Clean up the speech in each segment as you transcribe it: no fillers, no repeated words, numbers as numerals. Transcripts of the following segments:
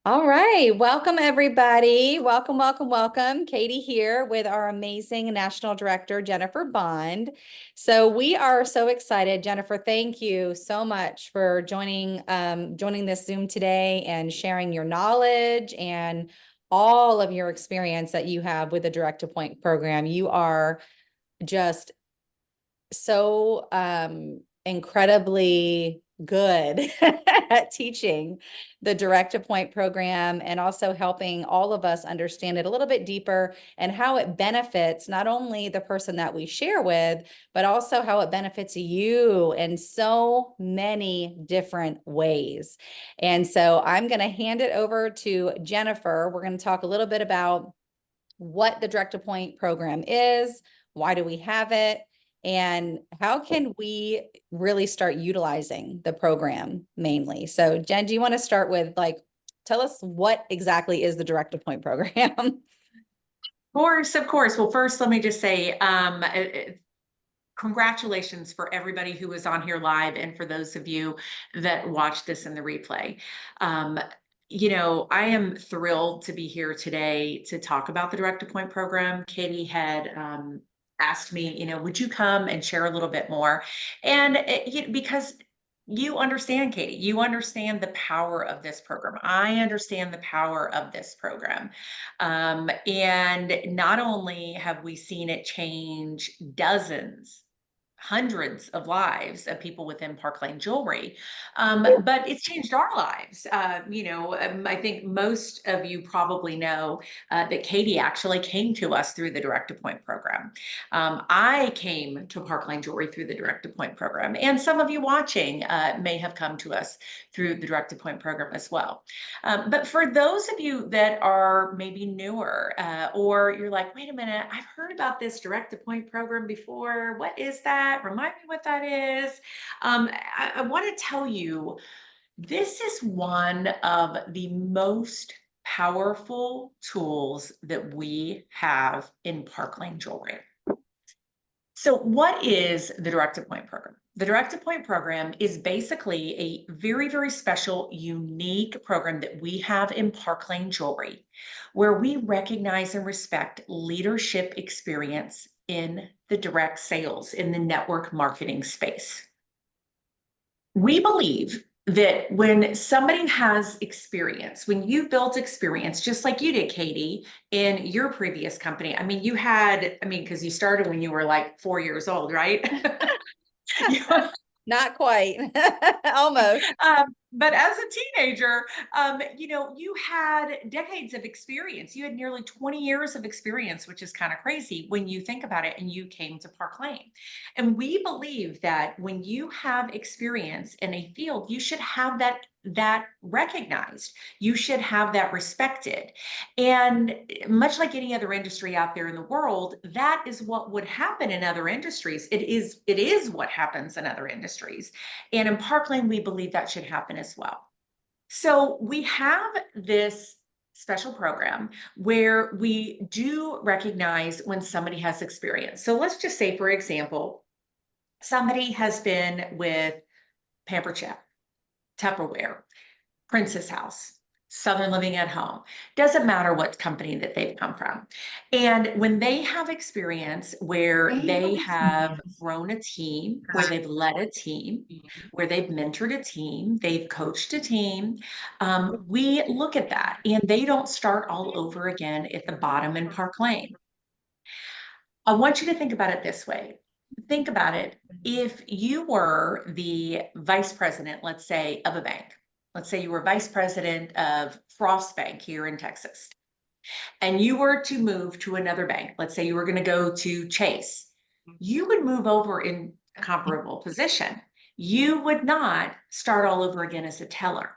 All right. Welcome, everybody. Welcome, welcome, welcome. Katie here with our amazing National Director, Jennifer Bond. So we are so excited. Jennifer, thank you so much for joining this Zoom today and sharing your knowledge and all of your experience that you have with the Direct Appoint program. You are just so incredibly good at teaching the Direct Appoint program and also helping all of us understand it a little bit deeper and how it benefits not only the person that we share with, but also how it benefits you in so many different ways. And so I'm going to hand it over to Jennifer. We're going to talk a little bit about what the Direct Appoint program is, why do we have it, and how can we really start utilizing the program mainly. So Jen, do you want to start with tell us what exactly is the Direct Appoint program? Of course, of course. Well, first, let me just say, congratulations for everybody who was on here live and for those of you that watched this in the replay. Um, I am thrilled to be here today to talk about the Direct Appoint program. Katie had asked me, would you come and share a little bit more? And because you understand, Katie, you understand the power of this program. I understand the power of this program. And not only have we seen it change hundreds of lives of people within Park Lane Jewelry, but it's changed our lives. I think most of you probably know that Katie actually came to us through the Direct Appoint program. I came to Park Lane Jewelry through the Direct Appoint program, and some of you watching may have come to us through the Direct Appoint program as well. But for those of you that are maybe newer, or you're like, wait a minute, I've heard about this Direct Appoint program before. What is that? Remind me what that is. I want to tell you, this is one of the most powerful tools that we have in Park Lane Jewelry. So what is the Direct Appoint program? The Direct Appoint program is basically a very, very special, unique program that we have in Park Lane Jewelry, where we recognize and respect leadership experience in the direct sales, in the network marketing space. We believe that when somebody has experience, when you built experience, just like you did, Katie, in your previous company, because you started when you were like 4 years old, right? Not quite. Almost. But as a teenager, you had decades of experience. You had nearly 20 years of experience, which is kind of crazy when you think about it. And you came to Park Lane. And we believe that when you have experience in a field, you should have that recognized. You should have that respected. And much like any other industry out there in the world, that is what would happen in other industries. It is what happens in other industries. And in Park Lane, we believe that should happen as well. So we have this special program where we do recognize when somebody has experience. So let's just say, for example, somebody has been with Pamper Chef, Tupperware, Princess House, Southern Living at Home. Doesn't matter what company that they've come from. And when they have experience where they have grown a team, where they've led a team, where they've mentored a team, they've coached a team, we look at that and they don't start all over again at the bottom in Park Lane. I want you to think about it this way. Think about it. If you were the vice president, let's say, of a bank, let's say you were vice president of Frost Bank here in Texas, and you were to move to another bank, let's say you were going to go to Chase, you would move over in a comparable position. You would not start all over again as a teller.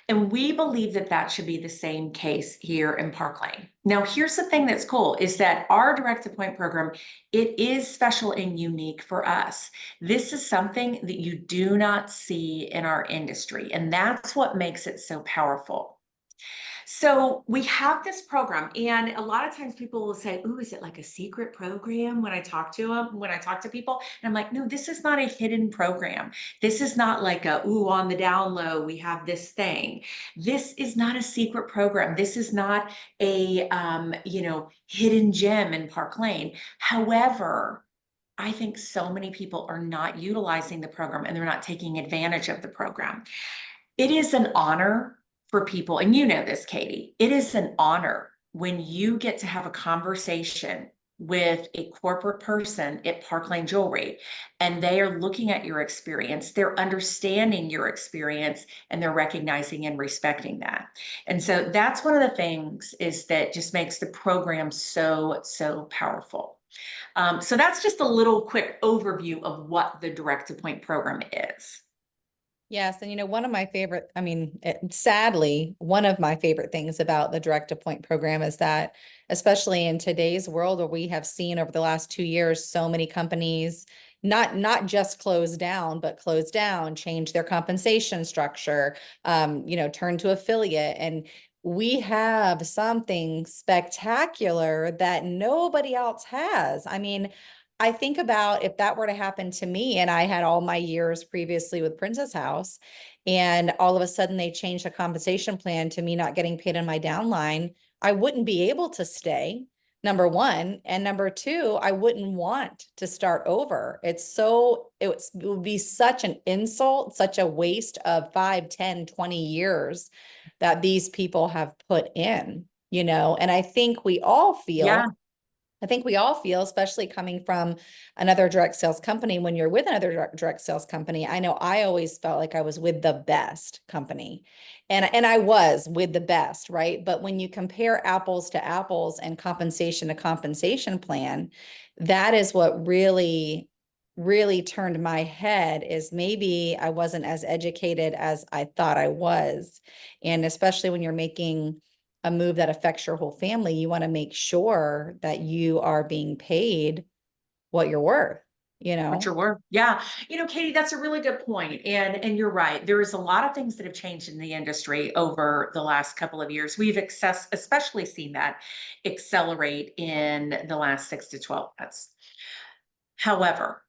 And we believe that that should be the same case here in Park Lane. Now, here's the thing that's cool is that our Direct Appoint program, it is special and unique for us. This is something that you do not see in our industry, and that's what makes it so powerful. So we have this program, and a lot of times people will say, "Ooh, is it like a secret program?" When I talk to them, when I talk to people, and I'm like, "No, this is not a hidden program. This is not like a ooh on the down low. We have this thing. This is not a secret program. This is not a hidden gem in Park Lane." However, I think so many people are not utilizing the program and they're not taking advantage of the program. It is an honor for people, and you know this, Katie. It is an honor when you get to have a conversation with a corporate person at Park Lane Jewelry, and they are looking at your experience, they're understanding your experience, and they're recognizing and respecting that. And so that's one of the things is that just makes the program so, so powerful. So that's just a little quick overview of what the Direct Appoint program is. Yes, and one of my favorite, sadly, one of my favorite things about the Direct Appoint program is that, especially in today's world where we have seen over the last 2 years, so many companies not just close down, but close down, change their compensation structure, turn to affiliate. And we have something spectacular that nobody else has. I think about if that were to happen to me and I had all my years previously with Princess House and all of a sudden they changed the compensation plan to me not getting paid on my downline, I wouldn't be able to stay, number one. And number two, I wouldn't want to start over. It would be such an insult, such a waste of 5, 10, 20 years that these people have put in, and Yeah, I think we all feel, especially coming from another direct sales company, when you're with another direct sales company, I know I always felt like I was with the best company. And I was with the best, right? But when you compare apples to apples and compensation to compensation plan, that is what really, really turned my head is maybe I wasn't as educated as I thought I was. And especially when you're making a move that affects your whole family, you want to make sure that you are being paid what you're worth, you what know? your work. Yeah. Katie, that's a really good point. And you're right. There is a lot of things that have changed in the industry over the last couple of years. We've especially seen that accelerate in the last 6 to 12 months. However,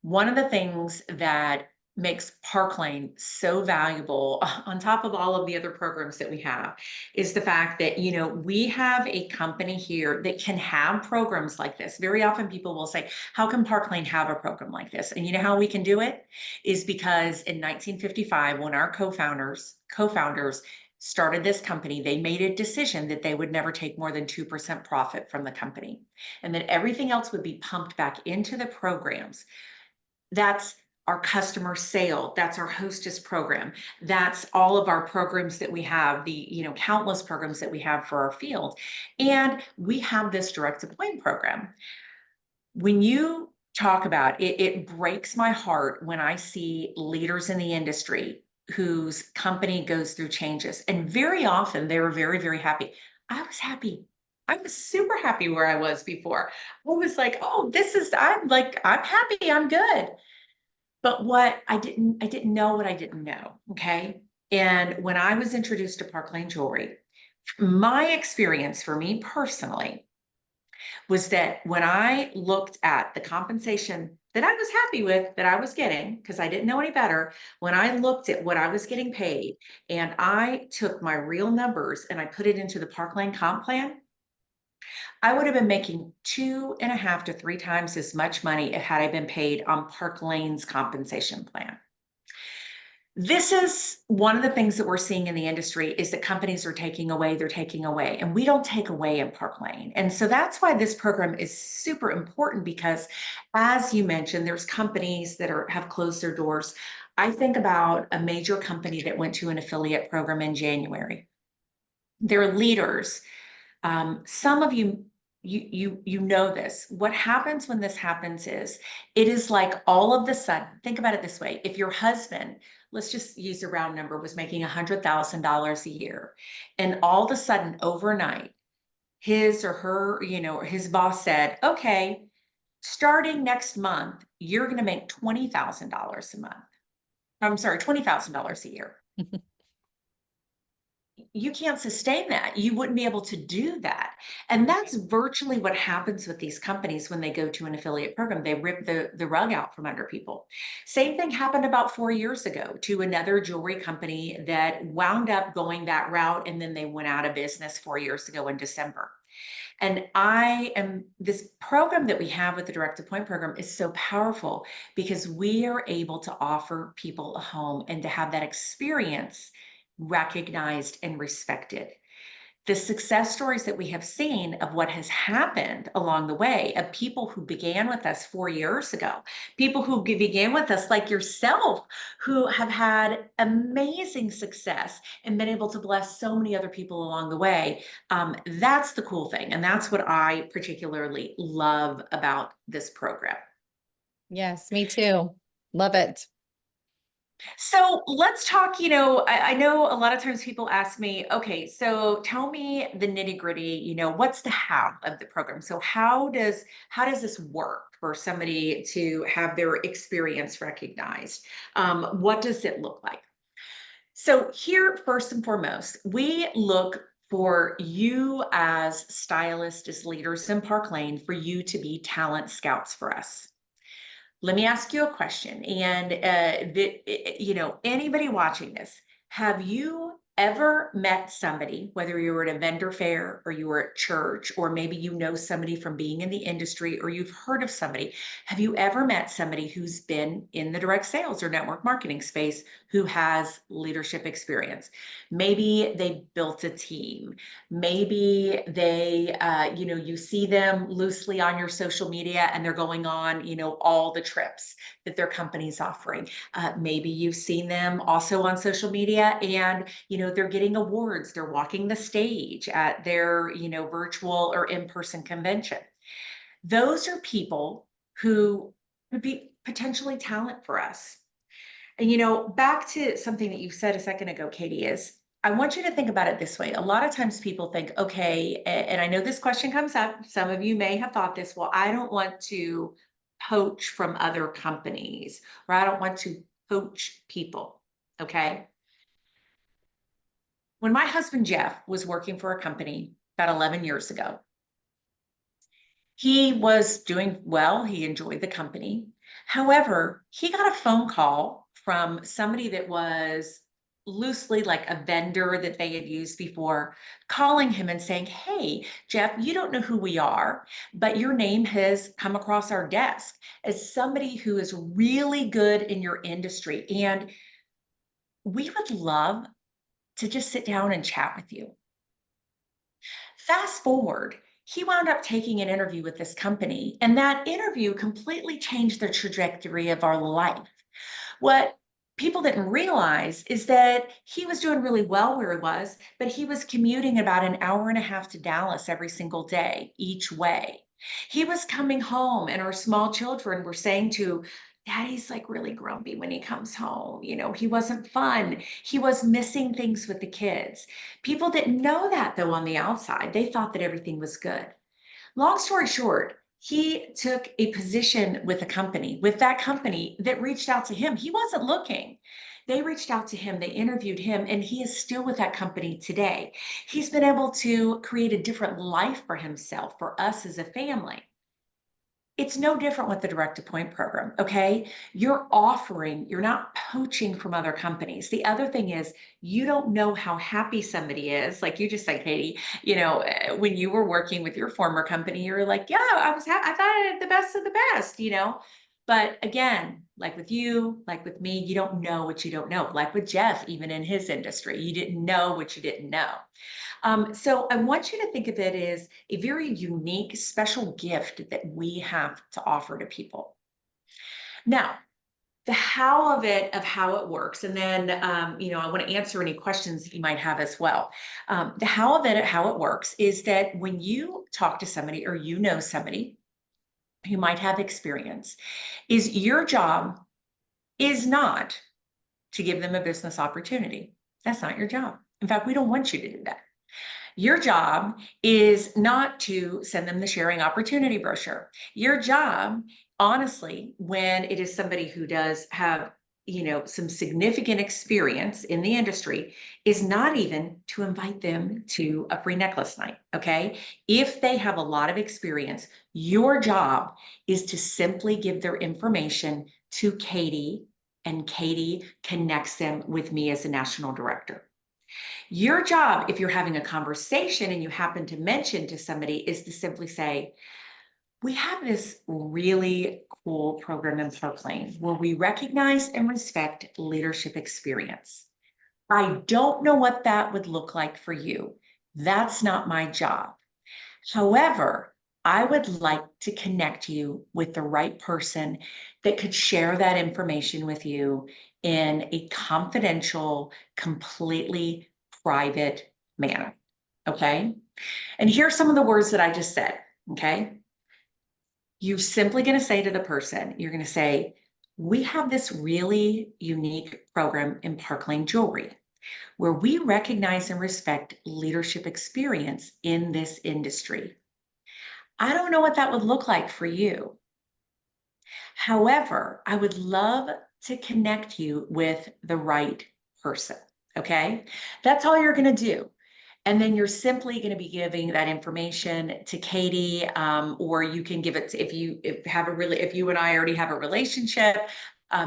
one of the things that makes Park Lane so valuable, on top of all of the other programs that we have, is the fact that, we have a company here that can have programs like this. Very often people will say, how can Park Lane have a program like this? And you know how we can do it? Is because in 1955, when our co-founders started this company, they made a decision that they would never take more than 2% profit from the company, and that everything else would be pumped back into the programs. That's our customer sale. That's our hostess program. That's all of our programs that we have, the countless programs that we have for our field. And we have this direct appoint program. When you talk about it, it breaks my heart when I see leaders in the industry whose company goes through changes. And very often they were very, very happy. I was happy. I was super happy where I was before. I was like, oh, I'm happy. I'm good. But what I didn't know what I didn't know. Okay. And when I was introduced to Park Lane Jewelry, my experience for me personally was that when I looked at the compensation that I was happy with that I was getting, because I didn't know any better, when I looked at what I was getting paid and I took my real numbers and I put it into the Park Lane comp plan, I would have been making 2.5 to 3 times as much money had I been paid on Park Lane's compensation plan. This is one of the things that we're seeing in the industry is that companies are they're taking away, and we don't take away in Park Lane. And so that's why this program is super important because as you mentioned, there's companies that have closed their doors. I think about a major company that went to an affiliate program in January. Their leaders, some of you know this. What happens when this happens is it is like all of the sudden, think about it this way. If your husband, let's just use a round number, was making $100,000 a year, and all of a sudden overnight, his or her, his boss said, okay, starting next month, you're going to make $20,000 a month. I'm sorry, $20,000 a year. you can't sustain that. You wouldn't be able to do that. And that's virtually what happens with these companies when they go to an affiliate program. They rip the rug out from under people. Same thing happened about 4 years ago to another jewelry company that wound up going that route, and then they went out of business 4 years ago in December. And this program that we have with the Direct Appoint program is so powerful because we are able to offer people a home and to have that experience recognized and respected. The success stories that we have seen of what has happened along the way of people who began with us 4 years ago, people who began with us like yourself, who have had amazing success and been able to bless so many other people along the way. That's the cool thing. And that's what I particularly love about this program. Yes, me too. Love it. So let's talk, I know a lot of times people ask me, okay, so tell me the nitty gritty, what's the how of the program? So how does this work for somebody to have their experience recognized? What does it look like? So here, first and foremost, we look for you as stylists, as leaders in Park Lane, for you to be talent scouts for us. Let me ask you a question. And, anybody watching this, have you ever met somebody, whether you were at a vendor fair or you were at church, or maybe you know somebody from being in the industry, or you've heard of somebody? Have you ever met somebody who's been in the direct sales or network marketing space who has leadership experience? Maybe they built a team. Maybe you see them loosely on your social media and they're going on, all the trips that their company's offering. Maybe you've seen them also on social media and, they're getting awards. They're walking the stage at their, virtual or in-person convention. Those are people who would be potentially talent for us. And back to something that you said a second ago, Katie, is I want you to think about it this way. A lot of times people think, okay, and I know this question comes up. Some of you may have thought this, well, I don't want to poach from other companies, or I don't want to poach people. Okay. When my husband Jeff was working for a company about 11 years ago, he was doing well. He enjoyed the company. However, he got a phone call from somebody that was loosely like a vendor that they had used before, calling him and saying, "Hey, Jeff, you don't know who we are, but your name has come across our desk as somebody who is really good in your industry. And we would love to just sit down and chat with you." Fast forward, he wound up taking an interview with this company, and that interview completely changed the trajectory of our life. What people didn't realize is that he was doing really well where he was, but he was commuting about an hour and a half to Dallas every single day, each way. He was coming home, and our small children were saying to, "Daddy's like really grumpy when he comes home. He wasn't fun. He was missing things with the kids." People didn't know that though on the outside. They thought that everything was good. Long story short, he took a position with that company that reached out to him. He wasn't looking. They reached out to him, they interviewed him, and he is still with that company today. He's been able to create a different life for himself, for us as a family. It's no different with the Direct Appoint program, okay? You're not poaching from other companies. The other thing is, you don't know how happy somebody is. Like you just said, Katie, when you were working with your former company, you were like, yeah, I thought I had the best of the best. But again, like with you, like with me, you don't know what you don't know. Like with Jeff, even in his industry, you didn't know what you didn't know. So I want you to think of it as a very unique, special gift that we have to offer to people. Now, the how of it, of how it works, and then I want to answer any questions that you might have as well. The how of it, how it works, is that when you talk to somebody or somebody who might have experience, is your job is not to give them a business opportunity. That's not your job. In fact, we don't want you to do that. Your job is not to send them the sharing opportunity brochure. Your job, honestly, when it is somebody who does have some significant experience in the industry is not even to invite them to a free necklace night. Okay. If they have a lot of experience, your job is to simply give their information to Katie, and Katie connects them with me as a national director. Your job, if you're having a conversation and you happen to mention to somebody, is to simply say, we have this really cool program in Park Lane where we recognize and respect leadership experience. I don't know what that would look like for you. That's not my job. However, I would like to connect you with the right person that could share that information with you in a confidential, completely private manner. Okay. And here's some of the words that I just said. Okay. You're simply going to say to the person, you're going to say, we have this really unique program in Park Lane Jewelry where we recognize and respect leadership experience in this industry. I don't know what that would look like for you. However, I would love to connect you with the right person. Okay. That's all you're going to do. And then you're simply going to be giving that information to Katie, or you can give it to, if you and I already have a relationship,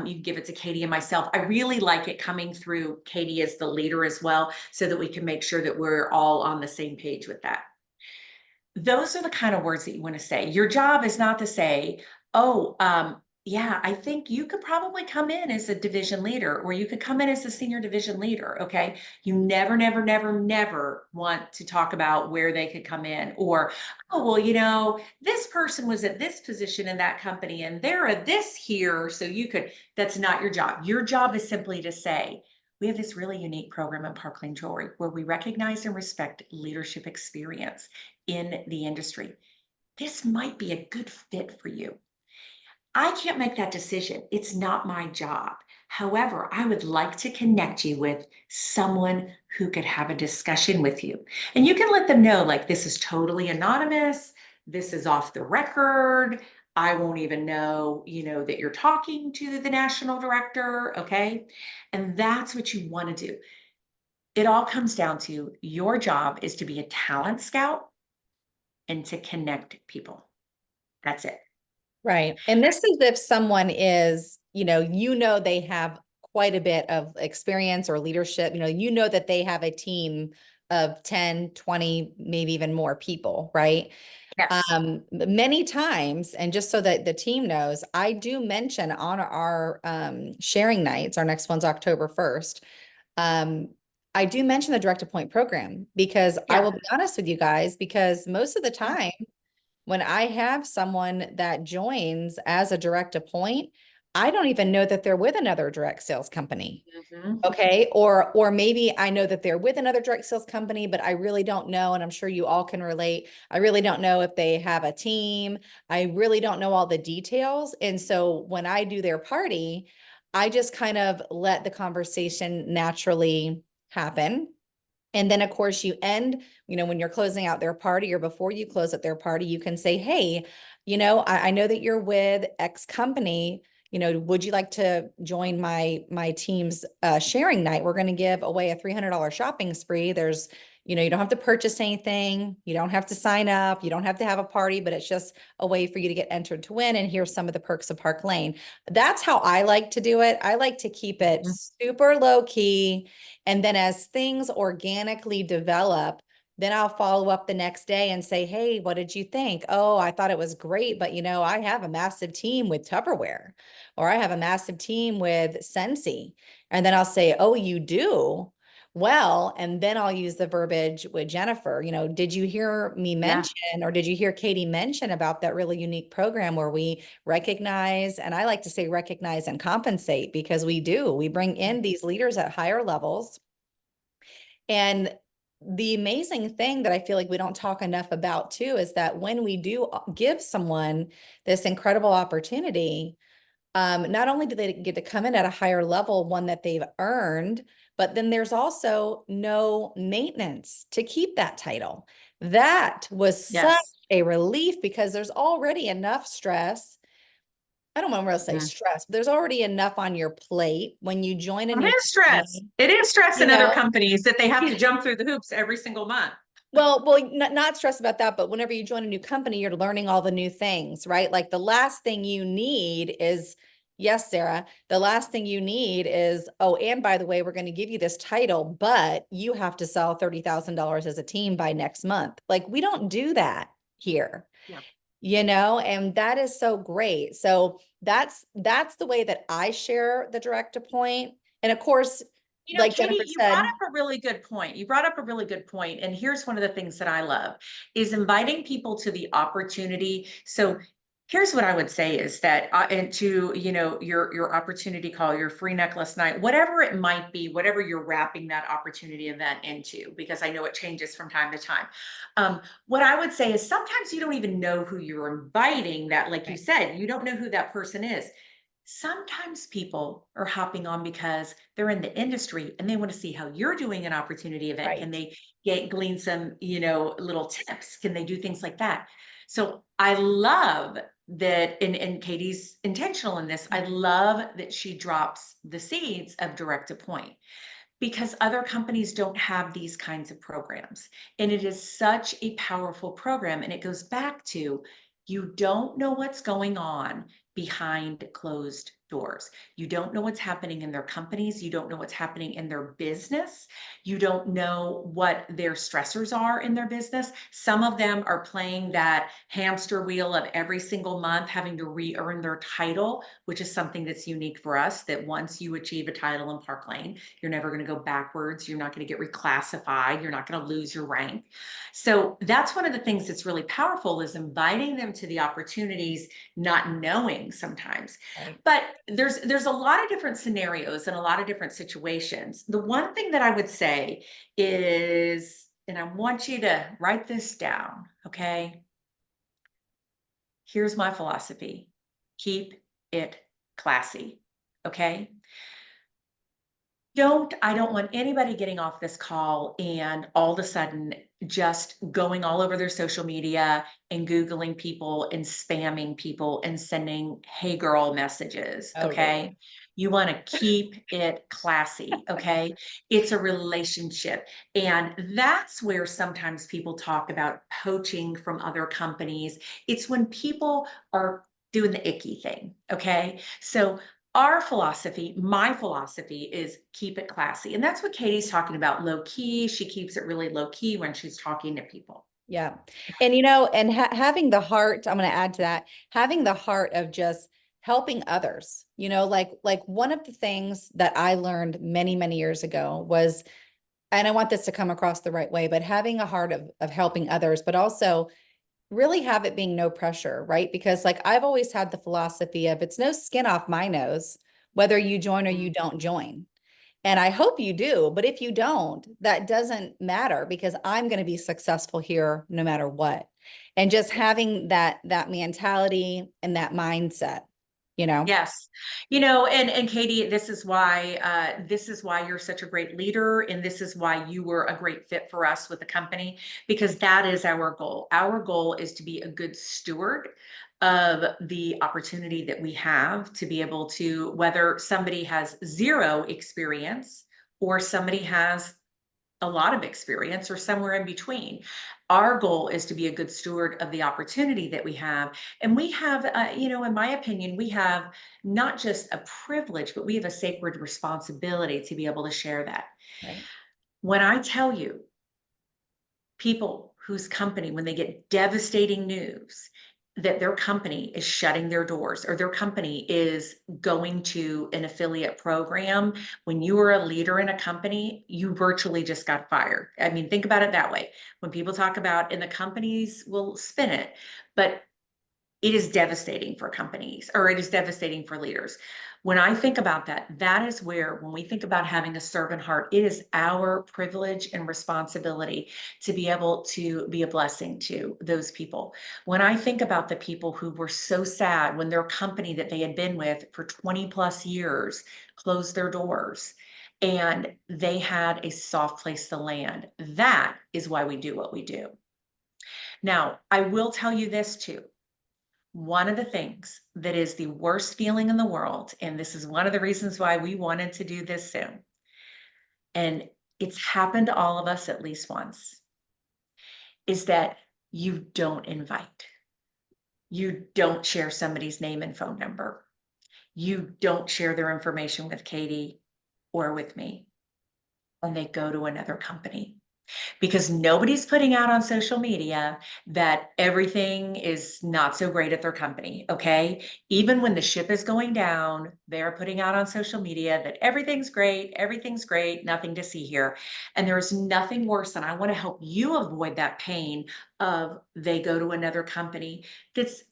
you can give it to Katie and myself. I really like it coming through Katie as the leader as well, so that we can make sure that we're all on the same page with that. Those are the kind of words that you want to say. Your job is not to say, oh, yeah, I think you could probably come in as a division leader, or you could come in as a senior division leader. Okay. You never, never, never, never want to talk about where they could come in, or, oh, well, this person was at this position in that company and they're at this here. So that's not your job. Your job is simply to say, we have this really unique program in Park Lane Jewelry where we recognize and respect leadership experience in the industry. This might be a good fit for you. I can't make that decision. It's not my job. However, I would like to connect you with someone who could have a discussion with you. And you can let them know, like, this is totally anonymous. This is off the record. I won't even know, that you're talking to the national director. Okay. And that's what you want to do. It all comes down to your job is to be a talent scout and to connect people. That's it. Right. And this is if someone is, they have quite a bit of experience or leadership, that they have a team of 10, 20, maybe even more people, right? Yes. Many times, and just so that the team knows, I do mention on our sharing nights, our next one's October 1st. I do mention the direct appoint program because I will Yeah. be honest with you guys, because most of the Yeah. time when I have someone that joins as a direct appoint, I don't even know that they're with another direct sales company. Mhm. Okay. Or maybe I know that they're with another direct sales company, but I really don't know. And I'm sure you all can relate. I really don't know if they have a team. I really don't know all the details. And so when I do their party, I just kind of let the conversation naturally happen. And then, of course, you end, when you're closing out their party, or before you close out their party, you can say, hey, I know that you're with X company. Would you like to join my team's sharing night? We're going to give away a $300 shopping spree. You don't have to purchase anything. You don't have to sign up. You don't have to have a party, but it's just a way for you to get entered to win. And here's some of the perks of Park Lane. That's how I like to do it. I like to keep it Mhm. super low key. And then as things organically develop, then I'll follow up the next day and say, hey, what did you think? Oh, I thought it was great, but I have a massive team with Tupperware, or I have a massive team with Scentsy. And then I'll say, oh, you do? Well, and then I'll use the verbiage with Jennifer. Did you hear me Yeah. mention, or did you hear Katie mention about that really unique program where we recognize, and I like to say recognize and compensate, because we do. We bring in these leaders at higher levels. And the amazing thing that I feel like we don't talk enough about too is that when we do give someone this incredible opportunity, not only do they get to come in at a higher level, one that they've earned, but then there's also no maintenance to keep that title. That was such Yes. a relief, because there's already enough stress I don't want to say Mhm. stress, but there's already enough on your plate when you join a It new is stress. company, It is stress you in other know? companies that they have to jump through the hoops every single month. Well, not stress about that, but whenever you join a new company, you're learning all the new things, right? Like the last thing you need is, yes, Sarah, the last thing you need is, oh, and by the way, we're going to give you this title, but you have to sell $30,000 as a team by next month. Like we don't do that here, Yeah. and that is so great. So that's the way that I share the direct to point. And of course, like Katie, Jennifer you brought said, up a really good point. You brought up a really good point. And here's one of the things that I love is inviting people to the opportunity. So here's what I would say is that and to, your opportunity call, your free necklace night, whatever it might be, whatever you're wrapping that opportunity event into, because I know it changes from time to time. What I would say is sometimes you don't even know who you're inviting that, like you right, said, you don't know who that person is. Sometimes people are hopping on because they're in the industry and they want to see how you're doing an opportunity event. Can right, they glean some, little tips? Can they do things like that? So I love that, and Katie's intentional in this. I love that she drops the seeds of direct to point because other companies don't have these kinds of programs. And it is such a powerful program. And it goes back to you don't know what's going on behind closed doors. You don't know what's happening in their companies. You don't know what's happening in their business. You don't know what their stressors are in their business. Some of them are playing that hamster wheel of every single month having to re-earn their title, which is something that's unique for us, that once you achieve a title in Park Lane, you're never going to go backwards. You're not going to get reclassified. You're not going to lose your rank. So that's one of the things that's really powerful is inviting them to the opportunities, not knowing sometimes. right. But there's a lot of different scenarios and a lot of different situations. The one thing that I would say is, and I want you to write this down, okay? Here's my philosophy. Keep it classy, okay? I don't want anybody getting off this call and all of a sudden just going all over their social media and Googling people and spamming people and sending hey girl messages. Oh, Okay. really? You want to keep it classy. Okay. It's a relationship. And that's where sometimes people talk about poaching from other companies. It's when people are doing the icky thing. Okay. So our philosophy, my philosophy is keep it classy. And that's what Katie's talking about, low key. She keeps it really low key when she's talking to people. Yeah. And and having the heart, I'm going to add to that, having the heart of just helping others. Like one of the things that I learned many, many years ago was, and I want this to come across the right way, but having a heart of helping others, but also really have it being no pressure, right? Because like I've always had the philosophy of it's no skin off my nose, whether you join or you don't join. And I hope you do, but if you don't, that doesn't matter because I'm going to be successful here no matter what. And just having that mentality and that mindset, you know? Yes. And Katie, this is why you're such a great leader and this is why you were a great fit for us with the company because that is our goal. Our goal is to be a good steward of the opportunity that we have to be able to whether somebody has zero experience or somebody has a lot of experience or somewhere in between. Our goal is to be a good steward of the opportunity that we have. And we have, in my opinion, we have not just a privilege, but we have a sacred responsibility to be able to share that. Right. When I tell you people whose company, when they get devastating news that their company is shutting their doors or their company is going to an affiliate program, when you are a leader in a company, you virtually just got fired. I mean, think about it that way. When people talk about, and the companies will spin it, but it is devastating for companies or it is devastating for leaders. When I think about that, that is where, when we think about having a servant heart, it is our privilege and responsibility to be able to be a blessing to those people. When I think about the people who were so sad when their company that they had been with for 20 plus years closed their doors and they had a soft place to land, that is why we do what we do. Now, I will tell you this too. One of the things that is the worst feeling in the world, and this is one of the reasons why we wanted to do this soon, and it's happened to all of us at least once, is that you don't invite. You don't share somebody's name and phone number. You don't share their information with Katie or with me, and they go to another company. Because nobody's putting out on social media that everything is not so great at their company, okay? Even when the ship is going down, they're putting out on social media that everything's great, nothing to see here. And there's nothing worse than I want to help you avoid that pain of they go to another company that's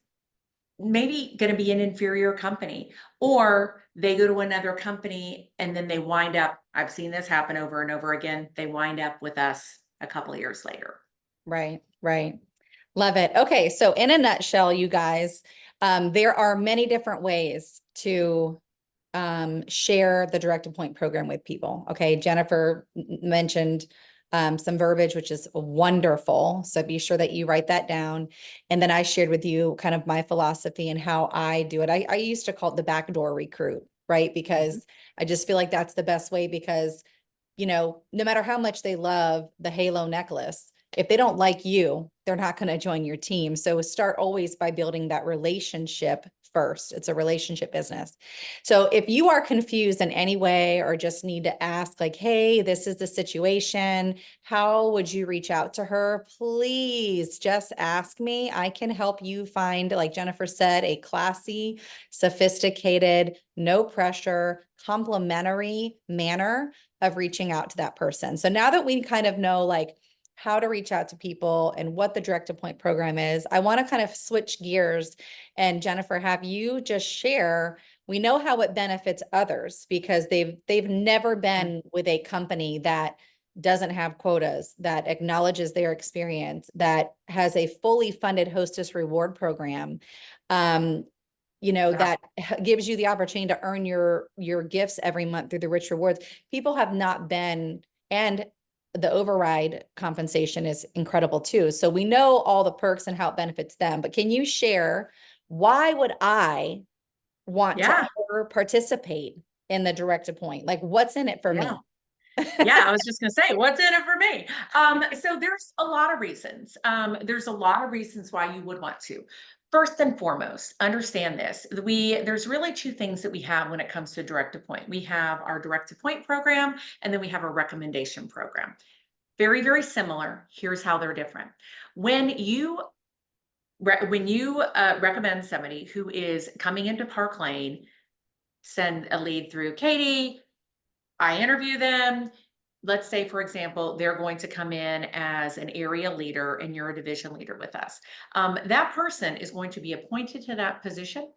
maybe going to be an inferior company, or they go to another company and then they wind up, I've seen this happen over and over again, they wind up with us a couple of years later. Right, right. Love it. Okay, so in a nutshell, you guys, there are many different ways to share the direct appoint program with people. Okay, Jennifer mentioned some verbiage, which is wonderful. So be sure that you write that down. And then I shared with you kind of my philosophy and how I do it. I used to call it the backdoor recruit, right? Mhm. Because I just feel like that's the best way because no matter how much they love the halo necklace, if they don't like you, they're not going to join your team. So start always by building that relationship first. It's a relationship business. So if you are confused in any way or just need to ask like, hey, this is the situation, how would you reach out to her? Please just ask me. I can help you find, like Jennifer said, a classy, sophisticated, no pressure, complimentary manner of reaching out to that person. So now that we kind of know like how to reach out to people and what the direct appoint program is, I want to kind of switch gears and Jennifer, have you just share, we know how it benefits others because they've never been with a company that doesn't have quotas, that acknowledges their experience, that has a fully funded hostess reward program. Um, Yeah. that gives you the opportunity to earn your gifts every month through the rich rewards. People have not been, and the override compensation is incredible too. So we know all the perks and how it benefits them, but can you share why would I want to Yeah. ever participate in the direct appoint? Like what's in it for Yeah. me? Yeah, I was just going to say, what's in it for me? So there's a lot of reasons. There's a lot of reasons why you would want to. First and foremost, understand this. There's really two things that we have when it comes to direct appoint. We have our direct appoint program, and then we have a recommendation program. Very, very similar. Here's how they're different. When you recommend somebody who is coming into Park Lane, send a lead through Katie. I interview them. Let's say, for example, they're going to come in as an area leader and you're a division leader with us. That person is going to be appointed to that position.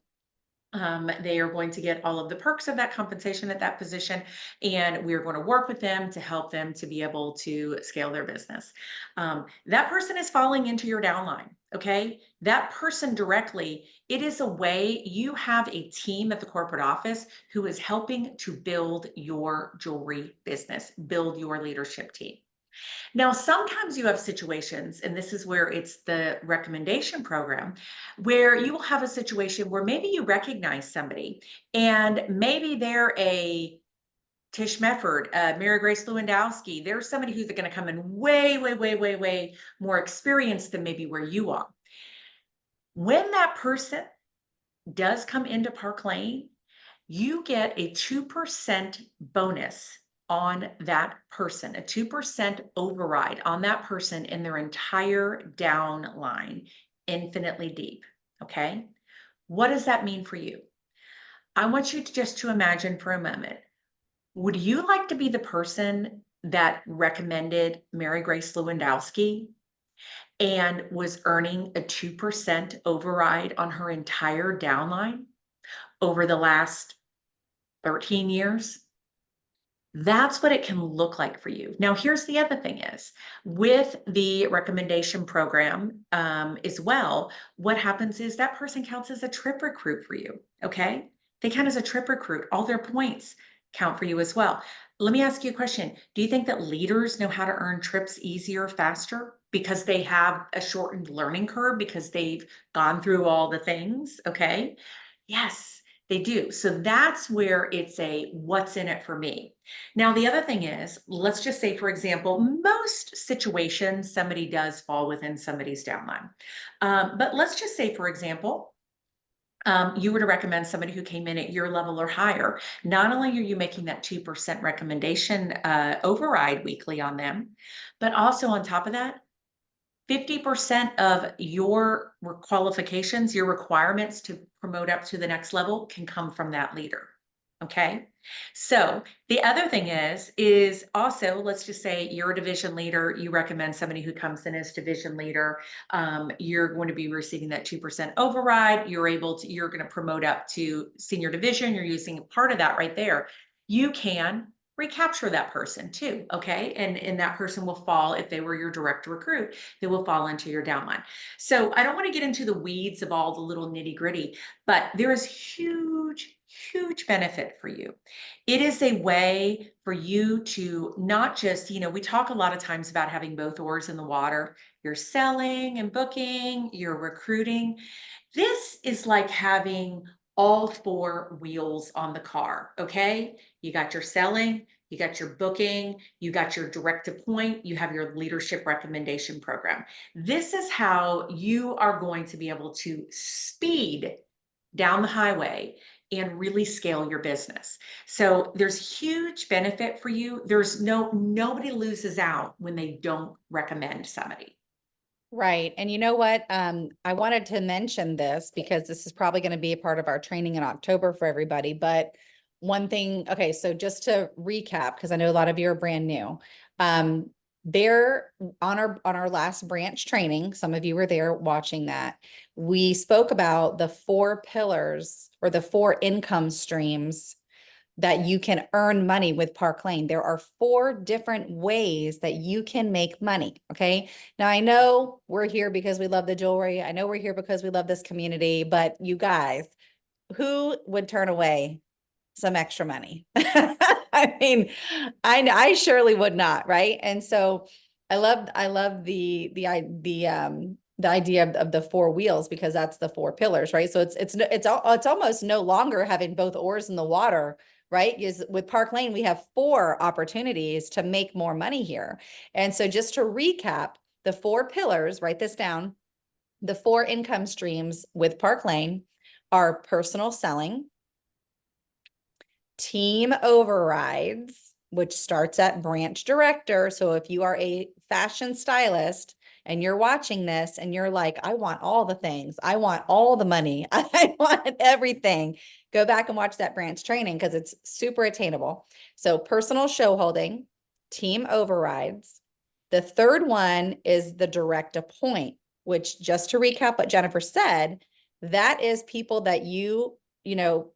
They are going to get all of the perks of that compensation at that position, and we're going to work with them to help them to be able to scale their business. That person is falling into your downline. Okay. That person directly, it is a way you have a team at the corporate office who is helping to build your jewelry business, build your leadership team. Now, sometimes you have situations, and this is where it's the recommendation program, where you will have a situation where maybe you recognize somebody and maybe they're a Tish Mefford, Mary Grace Lewandowski. They're somebody who's going to come in way, way, way, way, way more experienced than maybe where you are. When that person does come into Park Lane, you get a 2% bonus on that person, a 2% override on that person in their entire down line, infinitely deep. Okay. What does that mean for you? I want you to just to imagine for a moment. Would you like to be the person that recommended Mary Grace Lewandowski and was earning a 2% override on her entire downline over the last 13 years? That's what it can look like for you. Now, here's the other thing is with the recommendation program as well, what happens is that person counts as a trip recruit for you. Okay. They count as a trip recruit. All their points count for you as well. let me ask you a question. Do you think that leaders know how to earn trips easier, faster because they have a shortened learning curve because they've gone through all the things? Okay. Yes, they do. So that's where it's a what's in it for me. Now, the other thing is, let's just say, for example, most situations, somebody does fall within somebody's downline. But let's just say, for example, you were to recommend somebody who came in at your level or higher, not only are you making that 2% recommendation override weekly on them, but also on top of that, 50% of your qualifications, your requirements to promote up to the next level can come from that leader. Okay. So the other thing is also, let's just say you're a division leader, you recommend somebody who comes in as division leader. You're going to be receiving that 2% override. You're going to promote up to senior division. You're using part of that right there. You can recapture that person too. Okay. And that person will fall, if they were your direct recruit, they will fall into your downline. So I don't want to get into the weeds of all the little nitty gritty, but there is huge benefit for you. It is a way for you to not just, we talk a lot of times about having both oars in the water. You're selling and booking, you're recruiting. This is like having all four wheels on the car, okay? You got your selling, you got your booking, you got your direct appoint, you have your leadership recommendation program. This is how you are going to be able to speed down the highway and really scale your business. So there's huge benefit for you. Nobody loses out when they don't recommend somebody. Right. And you know what? I wanted to mention this because this is probably going to be a part of our training in October for everybody. But one thing, okay, so just to recap, because I know a lot of you are brand new. There on our last branch training, some of you were there watching that. We spoke about the 4 pillars or the 4 income streams that you can earn money with Park Lane. There are 4 different ways that you can make money. Okay. Now I know we're here because we love the jewelry. I know we're here because we love this community, but you guys, who would turn away some extra money? I mean, I surely would not, right? And so I love the idea of the 4 wheels because that's the 4 pillars, right? So it's almost no longer having both oars in the water, right? Because with Park Lane, we have 4 opportunities to make more money here. And so just to recap, the 4 pillars, write this down. The 4 income streams with Park Lane are personal selling, team overrides, which starts at branch director. So if you are a fashion stylist and you're watching this and you're like, I want all the things, I want all the money, I want everything, go back and watch that branch training because it's super attainable. So personal show holding, team overrides. The third one is the direct appoint, which, just to recap what Jennifer said, that is people that you know,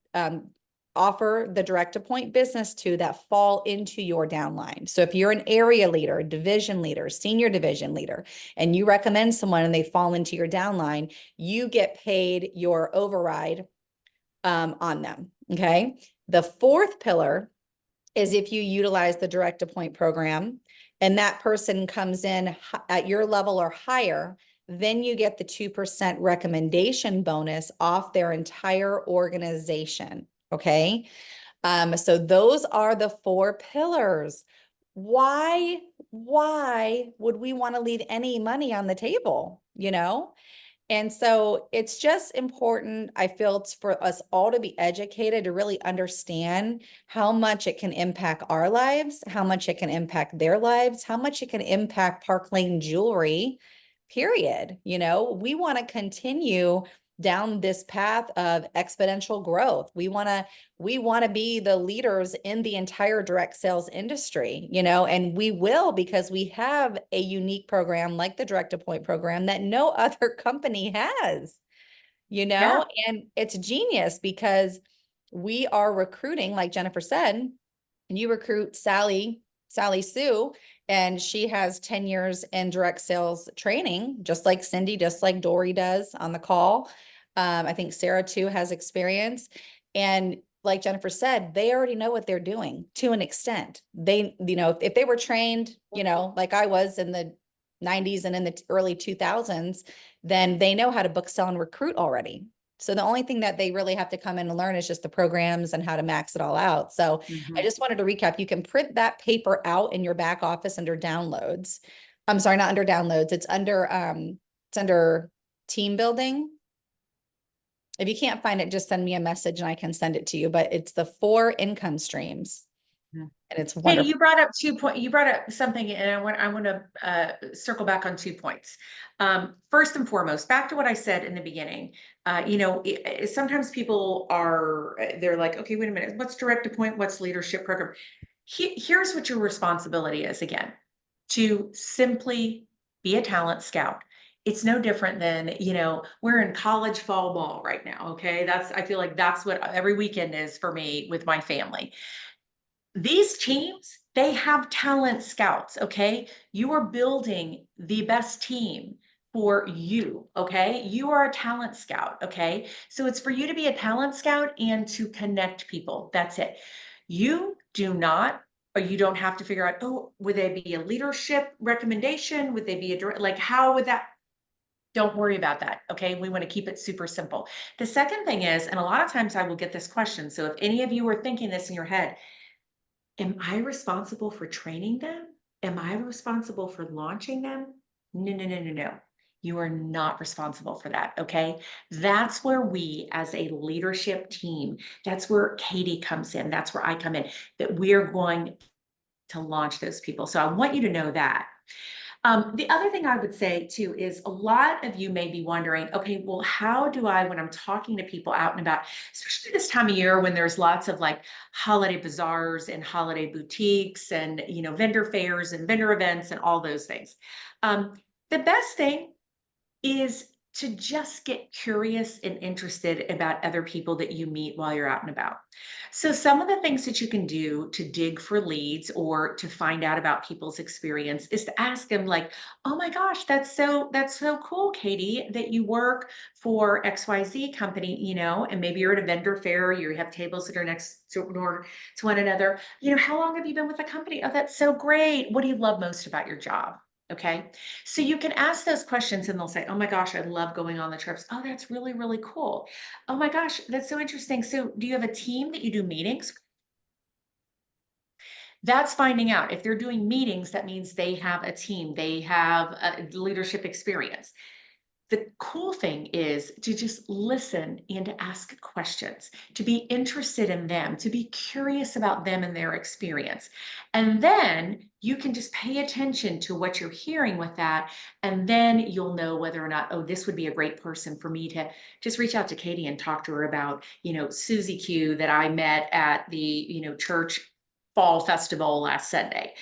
offer the direct appoint business to that fall into your downline. So if you're an area leader, division leader, senior division leader, and you recommend someone and they fall into your downline, you get paid your override on them. Okay. The fourth pillar is if you utilize the direct appoint program and that person comes in at your level or higher, then you get the 2% recommendation bonus off their entire organization. Okay. So those are the 4 pillars. Why would we want to leave any money on the table? And so it's just important, I feel, for us all to be educated to really understand how much it can impact our lives, how much it can impact their lives, how much it can impact Park Lane Jewelry, period. We want to continue down this path of exponential growth. We want to be the leaders in the entire direct sales industry, and we will because we have a unique program like the Direct Appoint program that no other company has, Yeah. and it's genius because we are recruiting, like Jennifer said, and you recruit Sally Sue, and she has 10 years in direct sales training, just like Cindy, just like Dory does on the call. I think Sarah too has experience. And like Jennifer said, they already know what they're doing to an extent. They, if they were trained, like I was in the 90s and in the early 2000s, then they know how to book, sell, and recruit already. So the only thing that they really have to come in and learn is just the programs and how to max it all out. So I Mhm. just wanted to recap. You can print that paper out in your back office under downloads. I'm sorry, not under downloads. It's under team building. If you can't find it, just send me a message and I can send it to you. But it's the 4 income streams Mhm. and it's Katie, wonderful. you brought up you brought up something, and I want to circle back on 2 points. First and foremost, back to what I said in the beginning. Sometimes people are they're like, okay, wait a minute, what's direct appoint? What's leadership program? Here's what your responsibility is again, to simply be a talent scout. It's no different than, we're in college fall ball right now. Okay. I feel like that's what every weekend is for me with my family. These teams, they have talent scouts, okay? You are building the best team for you, okay? You are a talent scout, okay? So it's for you to be a talent scout and to connect people. That's it. You do not, or you don't have to figure out, oh, would they be a leadership recommendation? Would they be a direct, like, how would that? Don't worry about that. Okay. We want to keep it super simple. The second thing is, and a lot of times I will get this question. So if any of you are thinking this in your head, am I responsible for training them? Am I responsible for launching them? No, no, no, no, no. You are not responsible for that. Okay. That's where we, as a leadership team, that's where Katie comes in. That's where I come in, that we're going to launch those people. So I want you to know that. The other thing I would say too is a lot of you may be wondering, okay, well, how do I, when I'm talking to people out and about, especially this time of year when there's lots of like holiday bazaars and holiday boutiques and, vendor fairs and vendor events and all those things. The best thing is to just get curious and interested about other people that you meet while you're out and about. So some of the things that you can do to dig for leads or to find out about people's experience is to ask them like, "Oh my gosh, that's so cool, Katie, that you work for XYZ company, and maybe you're at a vendor fair, you have tables that are next to one another. How long have you been with the company? Oh, that's so great. What do you love most about your job?" Okay. So you can ask those questions and they'll say, "Oh my gosh, I love going on the trips." "Oh, that's really, really cool." "Oh my gosh, that's so interesting. So do you have a team that you do meetings?" That's finding out. If they're doing meetings, that means they have a team, they have a leadership experience. The cool thing is to just listen and to ask questions, to be interested in them, to be curious about them and their experience. And then you can just pay attention to what you're hearing with that. And then you'll know whether or not, oh, this would be a great person for me to just reach out to Katie and talk to her about, Susie Q that I met at the, church fall festival last Sunday.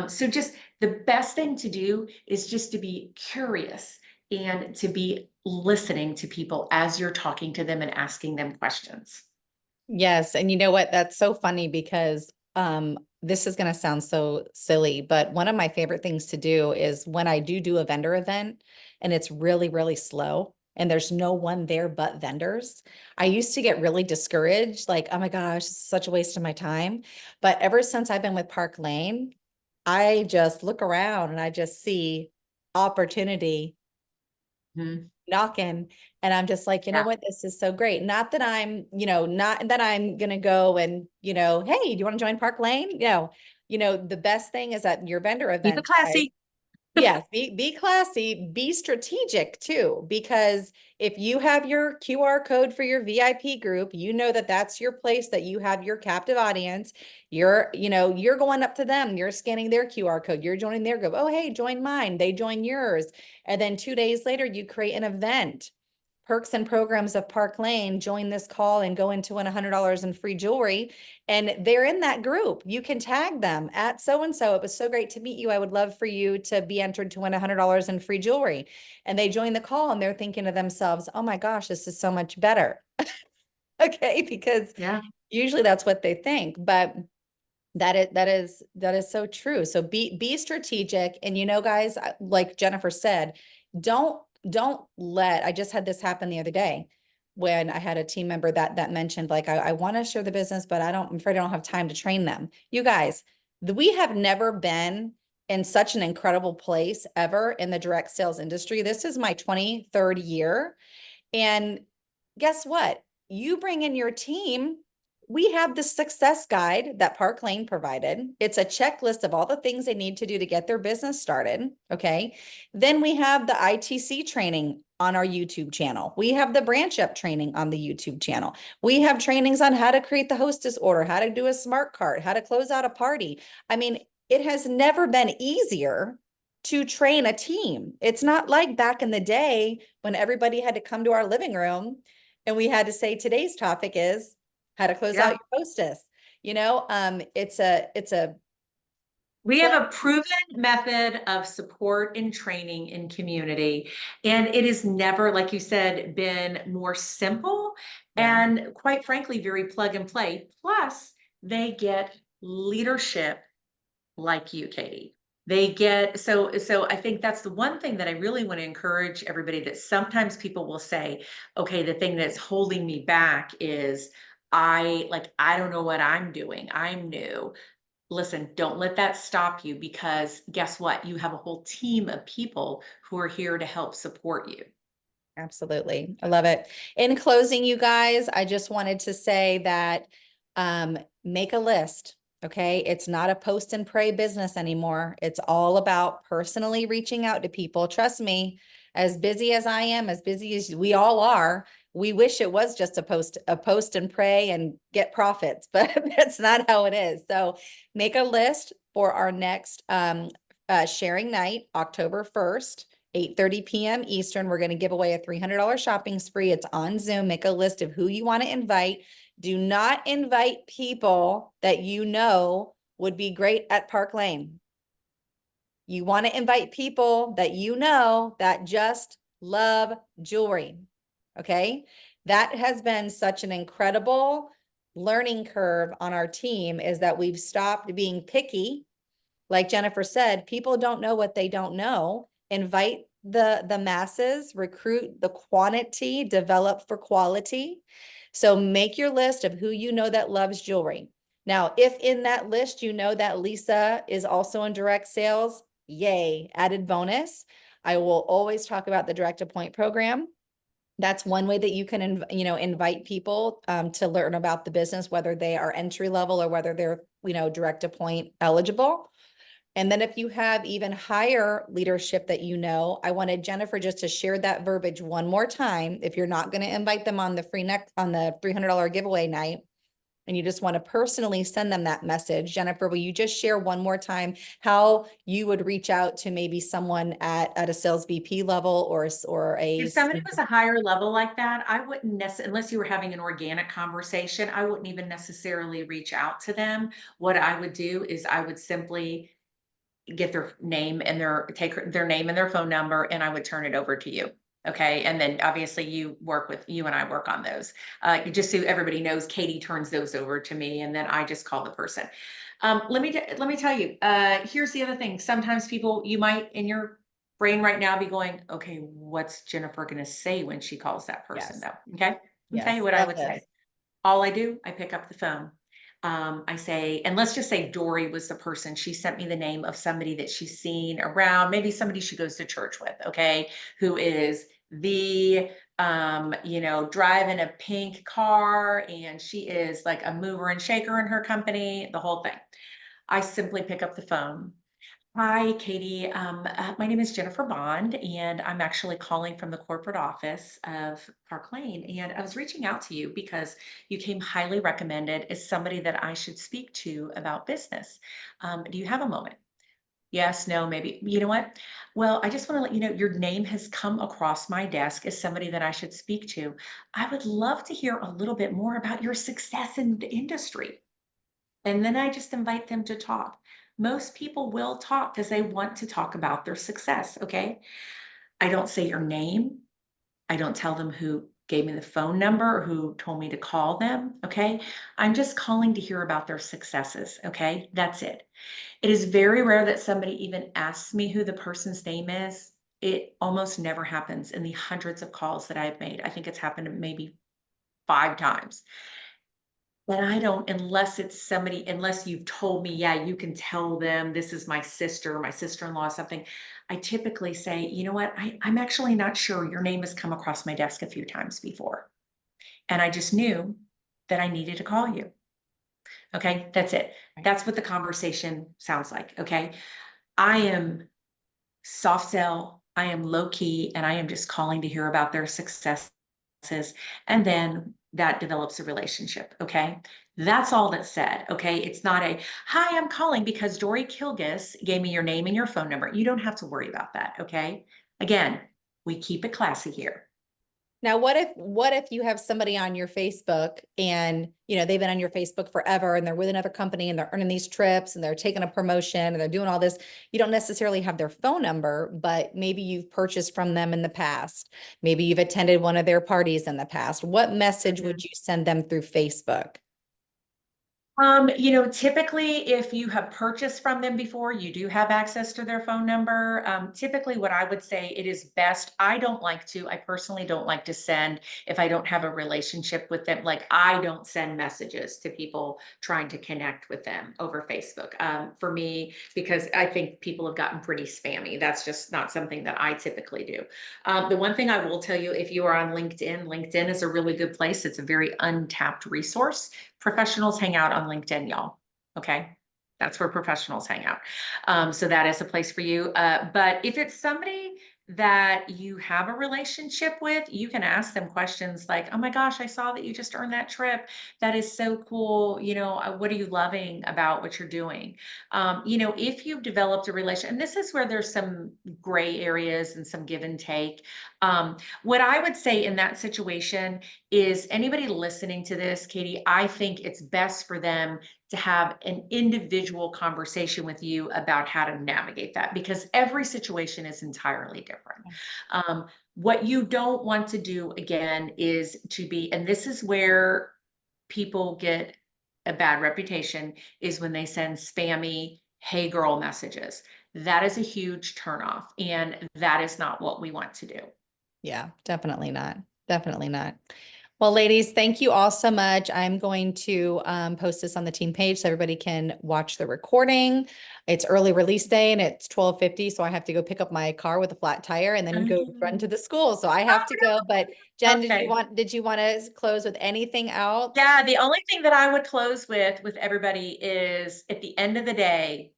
So just the best thing to do is just to be curious and to be listening to people as you're talking to them and asking them questions. Yes. And you know what? That's so funny because this is going to sound so silly, but one of my favorite things to do is when I do a vendor event and it's really, really slow and there's no one there but vendors. I used to get really discouraged, like, oh my gosh, it's such a waste of my time. But ever since I've been with Park Lane, I just look around and I just see opportunity Mhm. knocking, and I'm just like, you know Yeah. what, this is so great. Not that I'm, not that I'm gonna go and, hey, do you want to join Park Lane? The best thing is that your vendor Keep it events, guys. classy. Yes, be classy, be strategic too, because if you have your QR code for your VIP group, you know that that's your place that you have your captive audience. You're going up to them, you're scanning their QR code, you're joining their group. Oh, hey, join mine. They join yours. And then 2 days later, you create an event. Perks and programs of Park Lane, join this call and go into win $100 in free jewelry. And they're in that group. You can tag them at so-and-so. It was so great to meet you. I would love for you to be entered to win $100 in free jewelry. And they join the call and they're thinking to themselves, oh my gosh, this is so much better. Okay. Because Yeah. usually that's what they think. But that is so true. So be strategic. And guys, like Jennifer said, don't don't let, I just had this happen the other day. when I had a team member that mentioned like, I want to share the business, but I'm afraid I don't have time to train them. You guys, we have never been in such an incredible place ever in the direct sales industry. This is my 23rd year. And guess what? You bring in your team. We have the success guide that Park Lane provided. It's a checklist of all the things they need to do to get their business started. Okay. Then we have the ITC training on our YouTube channel. We have the branch up training on the YouTube channel. We have trainings on how to create the hostess order, how to do a smart cart, how to close out a party. I mean, it has never been easier to train a team. It's not like back in the day when everybody had to come to our living room and we had to say today's topic is how to close out Yeah. your hostess. It's a We play. have a proven method of support and training in community, and it has never, like you said, been more simple Yeah, and quite frankly, very plug and play. Plus, they get leadership like you, Katie. They get so I think that's the one thing that I really want to encourage everybody that sometimes people will say, okay, the thing that's holding me back is I don't know what I'm doing. I'm new. Listen, don't let that stop you because guess what? You have a whole team of people who are here to help support you. absolutely. I love it. In closing, you guys, I just wanted to say that make a list. Okay. It's not a post and pray business anymore. It's all about personally reaching out to people. Trust me, as busy as I am, as busy as we all are, we wish it was just a post and pray and get profits, but that's not how it is. So make a list for our next sharing night, October 1st. 8:30 p.m. Eastern. We're going to give away a $300 shopping spree. It's on Zoom. Make a list of who you want to invite. Do not invite people that you know would be great at Park Lane. You want to invite people that you know that just love jewelry. Okay. That has been such an incredible learning curve on our team is that we've stopped being picky. Like Jennifer said, people don't know what they don't know. Invite the masses, recruit the quantity, develop for quality. So make your list of who you know that loves jewelry. Now, if in that list you know that Lisa is also in direct sales, yay, added bonus. I will always talk about the Direct Appoint program. That's one way that you can, invite people to learn about the business, whether they are entry level or whether they're, direct appoint eligible. And then if you have even higher leadership that you know, I wanted Jennifer just to share that verbiage one more time. If you're not going to invite them on the on the $300 giveaway night, and you just want to personally send them that message, Jennifer, will you just share one more time how you would reach out to maybe someone at a sales VP level or a If somebody was a higher level like that, I wouldn't necessarily, unless you were having an organic conversation, I wouldn't even necessarily reach out to them. What I would do is I would simply get their name and their name and their phone number, and I would turn it over to you. Okay. And then obviously you and I work on those. Just so everybody knows, Katie turns those over to me and then I just call the person. Let me tell you, here's the other thing. Sometimes people, you might in your brain right now be going, okay, what's Jennifer going to say when she calls that person yes, though? Okay. I'll tell you yes, what I love would say. this. All I do, I pick up the phone. I say, and let's just say Dory was the person. She sent me the name of somebody that she's seen around, maybe somebody she goes to church with, okay, who is the driving a pink car and she is like a mover and shaker in her company, the whole thing. I simply pick up the phone. Hi, Katie. My name is Jennifer Bond, and I'm actually calling from the corporate office of Park Lane. And I was reaching out to you because you came highly recommended as somebody that I should speak to about business. Do you have a moment? Yes, no, maybe. You know what? Well, I just want to let you know your name has come across my desk as somebody that I should speak to. I would love to hear a little bit more about your success in the industry. And then I just invite them to talk. Most people will talk because they want to talk about their success. Okay. I don't say your name. I don't tell them who gave me the phone number or who told me to call them. Okay. I'm just calling to hear about their successes. Okay. That's it. It is very rare that somebody even asks me who the person's name is. It almost never happens in the hundreds of calls that I've made. I think it's happened maybe 5 times. And I don't, unless it's somebody, unless you've told me, yeah, you can tell them this is my sister-in-law, something. I typically say, you know what, I'm actually not sure. Your name has come across my desk a few times before. And I just knew that I needed to call you. Okay, that's it. Right. That's what the conversation sounds like. Okay. I am soft sell, I am low key, and I am just calling to hear about their successes. And then that develops a relationship. Okay. That's all that's said. Okay. It's not a, hi, I'm calling because Dory Kilgus gave me your name and your phone number. You don't have to worry about that. Okay. Again, we keep it classy here. Now, what if you have somebody on your Facebook and, they've been on your Facebook forever and they're with another company and they're earning these trips and they're taking a promotion and they're doing all this. You don't necessarily have their phone number, but maybe you've purchased from them in the past. Maybe you've attended one of their parties in the past. What message would you send them through Facebook? Typically, if you have purchased from them before, you do have access to their phone number. Typically, what I would say it is best. I personally don't like to send if I don't have a relationship with them. Like, I don't send messages to people trying to connect with them over Facebook. For me, because I think people have gotten pretty spammy. That's just not something that I typically do. The one thing I will tell you, if you are on LinkedIn, LinkedIn is a really good place. It's a very untapped resource. Professionals hang out on LinkedIn, y'all. Okay. That's where professionals hang out. So that is a place for you. But if it's somebody that you have a relationship with, you can ask them questions like, oh my gosh, I saw that you just earned that trip. That is so cool. What are you loving about what you're doing? If you've developed a relation, and this is where there's some gray areas and some give and take. What I would say in that situation is anybody listening to this, Katie, I think it's best for them to have an individual conversation with you about how to navigate that because every situation is entirely different. What you don't want to do again is to be, and this is where people get a bad reputation, is when they send spammy, hey girl messages. That is a huge turnoff, and that is not what we want to do. Yeah, definitely not. Definitely not. Well, ladies, thank you all so much. I'm going to post this on the team page so everybody can watch the recording. It's early release day and it's 12:50, so I have to go pick up my car with a flat tire and then go run to the school. So I have to go. But Jen, Okay. did you want to close with anything else? Yeah, the only thing that I would close with everybody is at the end of the day,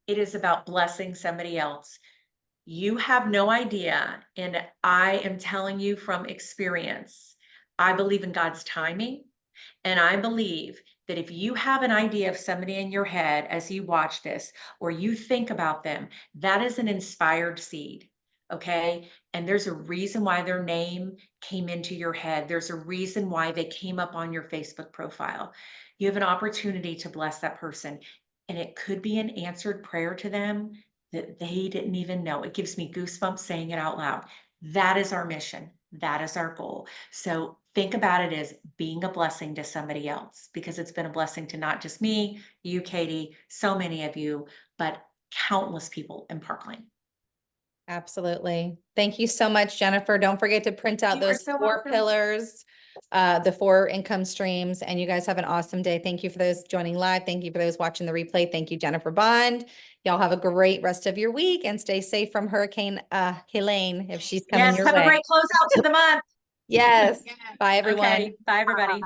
it is about blessing somebody else. You have no idea, and I am telling you from experience, I believe in God's timing. And I believe that if you have an idea of somebody in your head as you watch this, or you think about them, that is an inspired seed. Okay. And there's a reason why their name came into your head. There's a reason why they came up on your Facebook profile. You have an opportunity to bless that person. And it could be an answered prayer to them that they didn't even know. It gives me goosebumps saying it out loud. That is our mission. That is our goal. So think about it as being a blessing to somebody else because it's been a blessing to not just me, you, Katie, so many of you, but countless people in Park Lane. Absolutely. Thank you so much, Jennifer. Don't forget to print out You are those so 4 pillars, the 4 income streams, and you guys have an awesome day. Thank you for those joining live. Thank you for those watching the replay. Thank you, Jennifer Bond. Y'all have a great rest of your week and stay safe from Hurricane Helene if she's coming Yes, your have a way. great closeout to the month. Yes. Bye, Okay, everyone. bye everybody.